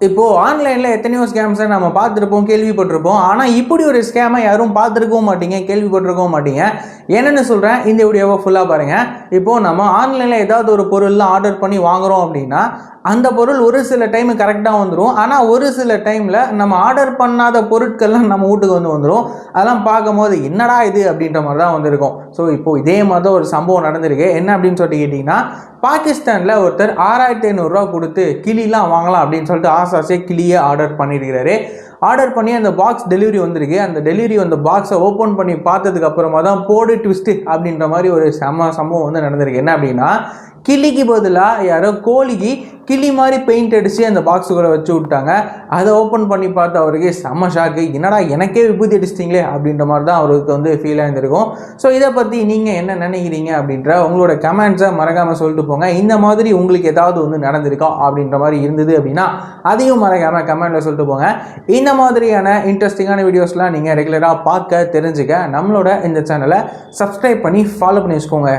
இப்போது ஆன்லைனில் எத்தனையோ ஸ்கேம்ஸை நம்ம பார்த்துருப்போம், கேள்விப்பட்டிருப்போம். ஆனால் இப்படி ஒரு ஸ்கேமை யாரும் பார்த்துருக்கவும் மாட்டீங்க, கேள்விப்பட்டிருக்கவும் மாட்டீங்க. என்னென்னு சொல்கிறேன், இந்த வீடியோவை ஃபுல்லாக பாருங்கள். இப்போது நம்ம ஆன்லைனில் ஏதாவது ஒரு பொருள்லாம் ஆர்டர் பண்ணி வாங்குகிறோம் அப்படின்னா அந்த பொருள் ஒரு சில டைமு கரெக்டாக வந்துடும். ஆனால் ஒரு சில டைமில் நம்ம ஆர்டர் பண்ணாத பொருட்கள்லாம் நம்ம வீட்டுக்கு வந்துடும். அதெல்லாம் பார்க்கும்போது என்னடா இது அப்படின்ற மாதிரி தான் வந்திருக்கும். ஸோ இப்போது இதே மாதிரி தான் ஒரு சம்பவம் நடந்திருக்கு. என்ன அப்படின்னு சொல்லிட்டு கேட்டிங்கன்னா, பாகிஸ்தானில் ஒருத்தர் 6500 கொடுத்து கிளிலாம் வாங்கலாம் அப்படின்னு சொல்லிட்டு ஆசை கிளியை ஆர்டர் பண்ணியிருக்கிறாரு. ஆர்டர் பண்ணி அந்த பாக்ஸ் டெலிவரி வந்திருக்கு. அந்த டெலிவரி அந்த பாக்ஸை ஓப்பன் பண்ணி பார்த்ததுக்கு அப்புறமா தான் போடு ட்விஸ்ட்டு அப்படின்ற மாதிரி ஒரு சம்பவம் வந்து நடந்திருக்கு. என்ன அப்படின்னா, கிளிக்கு பதிலாக யாரோ கோழிக்கு கிளி மாதிரி பெயிண்ட் அடித்து அந்த பாக்ஸுக்குள்ளே வச்சு விட்டாங்க. அதை ஓப்பன் பண்ணி பார்த்து அவருக்கு செம்ம ஷாக்கு. என்னடா எனக்கே விபூதி அடிச்சிட்டிங்களே அப்படின்ற மாதிரி தான் அவருக்கு வந்து ஃபீல் ஆகிருந்திருக்கும். ஸோ இதை பற்றி நீங்கள் என்ன நினைக்கிறீங்க அப்படின்ற உங்களோட கமெண்ட்ஸை மறக்காமல் சொல்லிட்டு போங்க. இந்த மாதிரி உங்களுக்கு ஏதாவது வந்து நடந்திருக்கா அப்படின்ற மாதிரி இருந்தது அப்படின்னா அதையும் மறக்காமல் கமெண்ட்டில் சொல்லிட்டு போங்க. இந்த மாதிரியான இன்ட்ரெஸ்டிங்கான வீடியோஸ்லாம் நீங்கள் ரெகுலராக பார்க்க தெரிஞ்சுக்க நம்மளோட இந்த சேனலை சப்ஸ்கிரைப் பண்ணி ஃபாலோ பண்ணி வச்சுக்கோங்க.